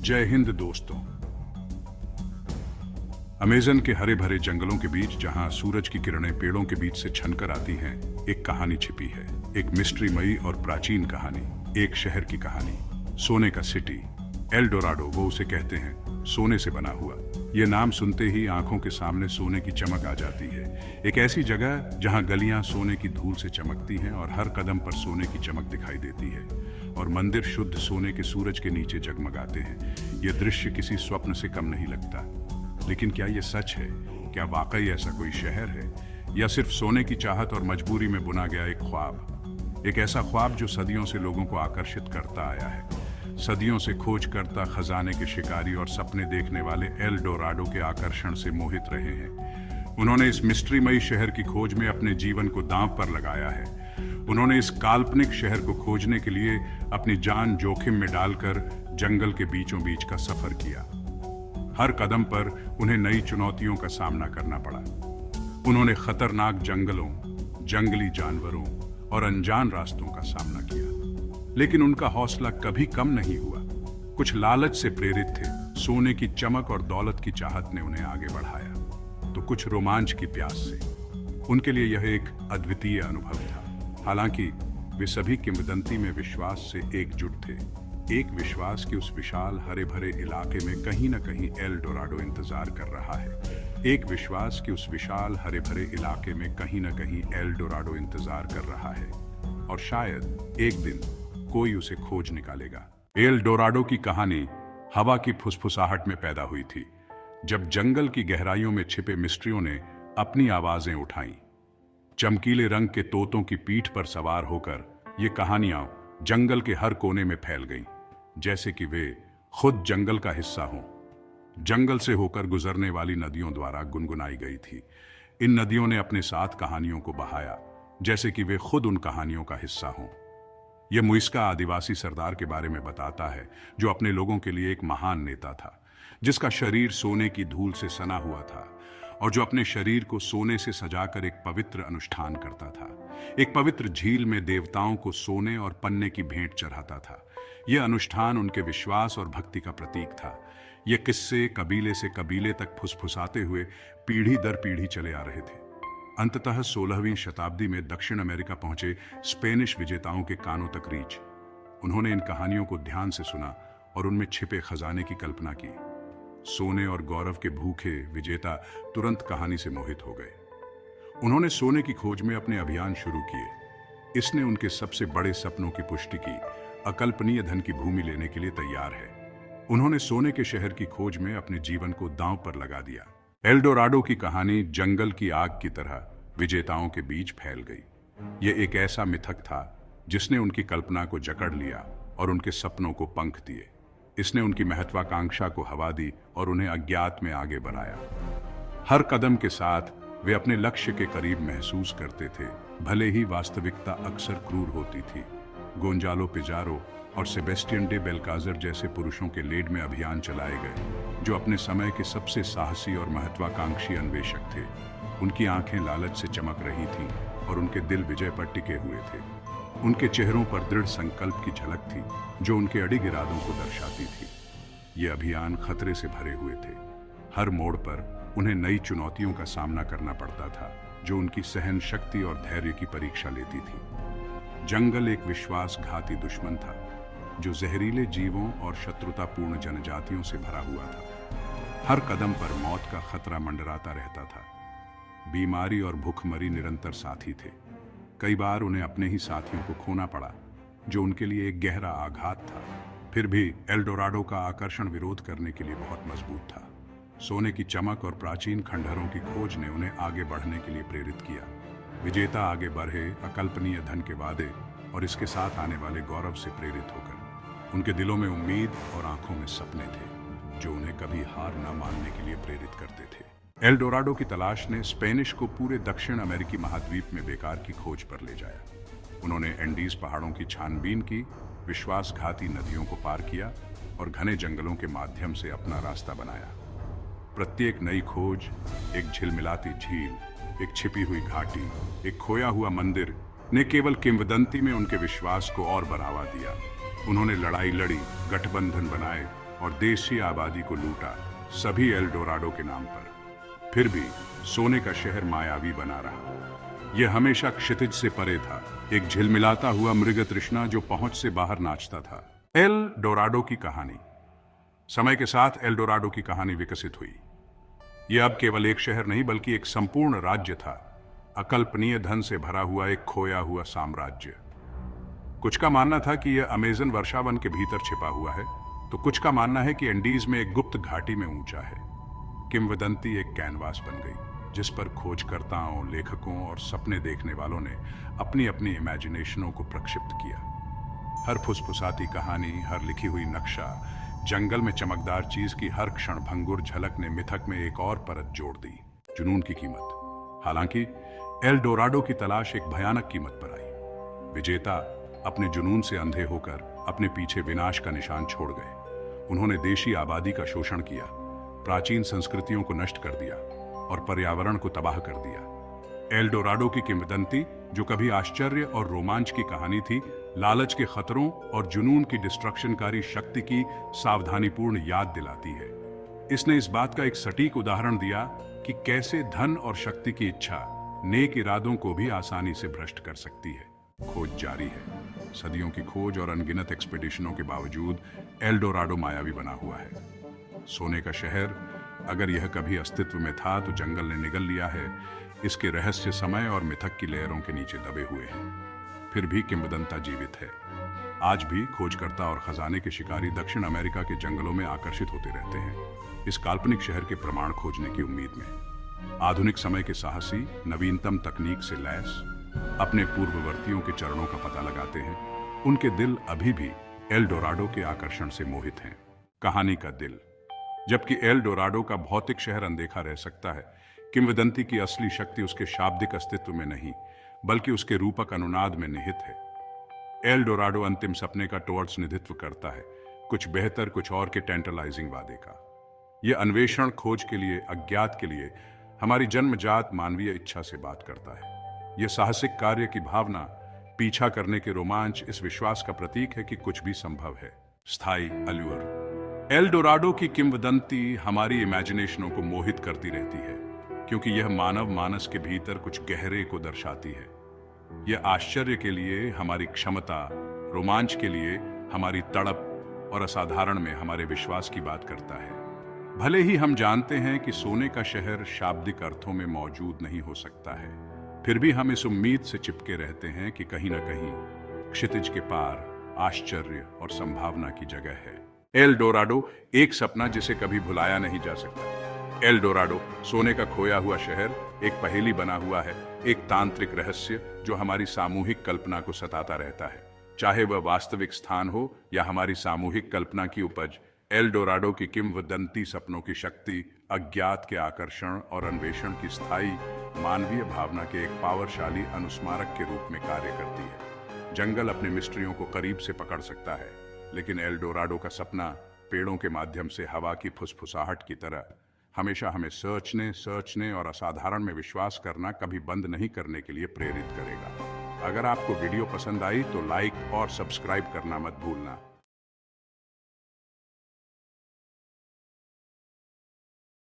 जय हिंद दोस्तों। अमेज़न के हरे भरे जंगलों के बीच जहां सूरज की किरणें पेड़ों के बीच से छनकर आती हैं, एक कहानी छिपी है। एक मिस्ट्रीमयी और प्राचीन कहानी, एक शहर की कहानी। सोने का सिटी, एल डोराडो, वो उसे कहते हैं, सोने से बना हुआ। ये नाम सुनते ही आंखों के सामने सोने की चमक आ जाती है। एक ऐसी जगह जहां गलियां सोने की धूल से चमकती हैं और हर कदम पर सोने की चमक दिखाई देती है, और मंदिर शुद्ध सोने के सूरज के नीचे जगमगाते हैं। यह दृश्य किसी स्वप्न से कम नहीं लगता। लेकिन क्या यह सच है? क्या वाकई ऐसा कोई शहर है, या सिर्फ सोने की चाहत और मजबूरी में बुना गया एक ख्वाब? एक ऐसा ख्वाब जो सदियों से लोगों को आकर्षित करता आया है। सदियों से खोज करता खजाने के शिकारी और सपने देखने वाले एल डोराडो के आकर्षण से मोहित रहे हैं। उन्होंने इस मिस्ट्रीमयी शहर की खोज में अपने जीवन को दांव पर लगाया है। उन्होंने इस काल्पनिक शहर को खोजने के लिए अपनी जान जोखिम में डालकर जंगल के बीचों बीच का सफर किया। हर कदम पर उन्हें नई चुनौतियों का सामना करना पड़ा। उन्होंने खतरनाक जंगलों, जंगली जानवरों और अनजान रास्तों का सामना किया, लेकिन उनका हौसला कभी कम नहीं हुआ। कुछ लालच से प्रेरित थे, सोने की चमक और दौलत की चाहत ने उन्हें आगे बढ़ाया, तो कुछ रोमांच की प्यास से। उनके लिए यह एक अद्वितीय अनुभव था। हालांकि वे सभी किंवदंती में विश्वास से एकजुट थे। एक विश्वास कि उस विशाल हरे भरे इलाके में कहीं न कहीं एल डोराडो इंतजार कर रहा है। एक विश्वास कि उस विशाल हरे भरे इलाके में कहीं न कहीं एल डोराडो इंतजार कर रहा है, और शायद एक दिन कोई उसे खोज निकालेगा। एल डोराडो की कहानी हवा की फुसफुसाहट में पैदा हुई थी, जब जंगल की गहराइयों में छिपे मिस्ट्रियों ने अपनी आवाजें उठाईं। चमकीले रंग के तोतों की पीठ पर सवार होकर ये कहानियां जंगल के हर कोने में फैल गईं, जैसे कि वे खुद जंगल का हिस्सा हों। जंगल से होकर गुजरने वाली नदियों द्वारा गुनगुनाई गई थी। इन नदियों ने अपने साथ कहानियों को बहाया, जैसे कि वे खुद उन कहानियों का हिस्सा हों। यह मुइस्का आदिवासी सरदार के बारे में बताता है, जो अपने लोगों के लिए एक महान नेता था, जिसका शरीर सोने की धूल से सना हुआ था, और जो अपने शरीर को सोने से सजाकर एक पवित्र अनुष्ठान करता था। एक पवित्र झील में देवताओं को सोने और पन्ने की भेंट चढ़ाता था। यह अनुष्ठान उनके विश्वास और भक्ति का प्रतीक था। ये किस्से कबीले से कबीले तक फुसफुसाते हुए पीढ़ी दर पीढ़ी चले आ रहे थे। अंततः 16वीं शताब्दी में दक्षिण अमेरिका पहुंचे स्पेनिश विजेताओं के कानों तक रीच। उन्होंने इन कहानियों को ध्यान से सुना और उनमें छिपे खजाने की कल्पना की। सोने और गौरव के भूखे विजेता तुरंत कहानी से मोहित हो गए। उन्होंने सोने की खोज में अपने अभियान शुरू किए। इसने उनके सबसे बड़े सपनों की पुष्टि की। अकल्पनीय धन की भूमि लेने के लिए तैयार है। उन्होंने सोने के शहर की खोज में अपने जीवन को दांव पर लगा दिया। एल डोराडो की कहानी जंगल की आग की तरह विजेताओं के बीच फैल गई। यह एक ऐसा मिथक था जिसने उनकी कल्पना को जकड़ लिया और उनके सपनों को पंख दिए। इसने उनकी महत्वाकांक्षा को हवा दी और उन्हें अज्ञात में आगे बढ़ाया। हर कदम के साथ वे अपने लक्ष्य के करीब महसूस करते थे, भले ही वास्तविकता अक्सर क्रूर होती थी। गोंजालो पिजारो और सेबेस्टियन डे बेल्काजर जैसे पुरुषों के लेड में अभियान चलाए गए, जो अपने समय के सबसे साहसी और महत्वाकांक्षी अन्वेषक थे। उनकी आंखें लालच से चमक रही थीं और उनके दिल विजय पर टिके हुए थे। उनके चेहरों पर दृढ़ संकल्प की झलक थी, जो उनके अडिग इरादों को दर्शाती थी। ये अभियान खतरे से भरे हुए थे। हर मोड़ पर उन्हें नई चुनौतियों का सामना करना पड़ता था, जो उनकी सहन शक्ति और धैर्य की परीक्षा लेती थी। जंगल एक विश्वासघाती दुश्मन था, जो जहरीले जीवों और शत्रुतापूर्ण जनजातियों से भरा हुआ था। हर कदम पर मौत का खतरा मंडराता रहता था। बीमारी और भूखमरी निरंतर साथी थे। कई बार उन्हें अपने ही साथियों को खोना पड़ा, जो उनके लिए एक गहरा आघात था। फिर भी एल डोराडो का आकर्षण विरोध करने के लिए बहुत मजबूत था। सोने की चमक और प्राचीन खंडहरों की खोज ने उन्हें आगे बढ़ने के लिए प्रेरित किया। विजेता आगे बढ़े, अकल्पनीय धन के वादे और इसके साथ आने वाले गौरव से प्रेरित होकर। उनके दिलों में उम्मीद और आंखों में सपने थे, जो उन्हें कभी हार न मानने के लिए प्रेरित करते थे। एल डोराडो की तलाश ने स्पेनिश को पूरे दक्षिण अमेरिकी महाद्वीप में बेकार की खोज पर ले जाया। उन्होंने एंडीज पहाड़ों की छानबीन की, विश्वासघाती नदियों को पार किया और घने जंगलों के माध्यम से अपना रास्ता बनाया। प्रत्येक नई खोज, एक झिलमिलाती झील, एक छिपी हुई घाटी, एक खोया हुआ मंदिर ने केवल किंवदंती में उनके विश्वास को और बढ़ावा दिया। उन्होंने लड़ाई लड़ी, गठबंधन बनाए और देशी आबादी को लूटा, सभी एल डोराडो के नाम पर। फिर भी सोने का शहर मायावी बना रहा। यह हमेशा क्षितिज से परे था, एक झिलमिलाता हुआ मृग तृष्णा जो पहुंच से बाहर नाचता था। एल डोराडो की कहानी। समय के साथ एल डोराडो की कहानी विकसित हुई। यह अब केवल एक शहर नहीं बल्कि एक संपूर्ण राज्य था, अकल्पनीय धन से भरा हुआ एक खोया हुआ साम्राज्य। कुछ का मानना था कि यह अमेजन वर्षावन के भीतर छिपा हुआ है, तो कुछ का मानना है कि एंडीज में एक गुप्त घाटी में ऊंचा है। किंवदंती एक कैनवास बन गई जिस पर खोजकर्ताओं, लेखकों और सपने देखने वालों ने अपनी अपनी इमेजिनेशनों को प्रक्षिप्त किया। हर फुसफुसाती कहानी, हर लिखी हुई नक्शा, जंगल में चमकदार चीज की हर क्षण भंगुर झलक ने मिथक में एक और परत जोड़ दी, जुनून की कीमत। हालांकि एल डोराडो की तलाश एक भयानक कीमत पर आई। विजेता अपने जुनून से अंधे होकर अपने पीछे विनाश का निशान छोड़ गए। उन्होंने देशी आबादी का शोषण किया, प्राचीन संस्कृतियों को नष्ट कर दिया और पर्यावरण को तबाह कर दिया। एल डोराडो की किंवदंती, जो कभी आश्चर्य और रोमांच की कहानी थी, लालच के खतरों और जुनून की डिस्ट्रक्शनकारी शक्ति की सावधानीपूर्ण याद दिलाती है। इसने इस बात का एक सटीक उदाहरण दिया कि कैसे धन और शक्ति की इच्छा नेक इरादों को भी आसानी से भ्रष्ट कर सकती है। खोज जारी है। सदियों की खोज और अनगिनत एक्सपेडिशनों के बावजूद एल डोराडो मायावी बना हुआ है। सोने का शहर, अगर यह कभी अस्तित्व में था तो जंगल ने निगल लिया है। इसके रहस्य समय और मिथक की लेयरों के नीचे दबे हुए हैं। फिर भी किंवदंता जीवित है। आज भी खोजकर्ता और खजाने के शिकारी दक्षिण अमेरिका के जंगलों में आकर्षित होते रहते हैं, इस काल्पनिक शहर के प्रमाण खोजने की उम्मीद में। आधुनिक समय के साहसी नवीनतम तकनीक से लैस अपने पूर्ववर्तियों के चरणों का पता लगाते हैं। उनके दिल अभी भी एल डोराडो के आकर्षण से मोहित हैं। कहानी का दिल। जबकि एल डोराडो का भौतिक शहर अनदेखा रह सकता है, किंवदंती की असली शक्ति उसके शाब्दिक अस्तित्व में नहीं बल्कि उसके रूपक अनुनाद में निहित है। एल डोराडो अंतिम सपने का टॉर्च निधित्व करता है, कुछ बेहतर, कुछ और के टेंटलाइजिंग वादे का। यह अन्वेषण, खोज के लिए, अज्ञात के लिए हमारी जन्मजात मानवीय इच्छा से बात करता है। यह साहसिक कार्य की भावना, पीछा करने के रोमांच, इस विश्वास का प्रतीक है कि कुछ भी संभव है। स्थायी अल्यूर। एल डोराडो की किंवदंती हमारी इमेजिनेशनों को मोहित करती रहती है, क्योंकि यह मानव मानस के भीतर कुछ गहरे को दर्शाती है। यह आश्चर्य के लिए हमारी क्षमता, रोमांच के लिए हमारी तड़प और असाधारण में हमारे विश्वास की बात करता है। भले ही हम जानते हैं कि सोने का शहर शाब्दिक अर्थों में मौजूद नहीं हो सकता है, फिर भी हम इस उम्मीद से चिपके रहते हैं कि कहीं ना कहीं क्षितिज के पार आश्चर्य और संभावना की जगह है। एल डोराडो एक सपना जिसे कभी भुलाया नहीं जा सकता। एल डोराडो, सोने का खोया हुआ शहर, एक पहेली बना हुआ है, एक तांत्रिक रहस्य जो हमारी सामूहिक कल्पना को सताता रहता है। चाहे वह वास्तविक स्थान हो या हमारी सामूहिक कल्पना की उपज, एल डोराडो की किंवदंती सपनों की शक्ति, अज्ञात के आकर्षण और अन्वेषण की स्थायी मानवीय भावना के एक पावरशाली अनुस्मारक के रूप में कार्य करती है। जंगल अपने मिस्ट्रियों को करीब से पकड़ सकता है, लेकिन एल डोराडो का सपना पेड़ों के माध्यम से हवा की फुसफुसाहट की तरह हमेशा हमें सोचने और असाधारण में विश्वास करना कभी बंद नहीं करने के लिए प्रेरित करेगा। अगर आपको वीडियो पसंद आई तो लाइक और सब्सक्राइब करना मत भूलना।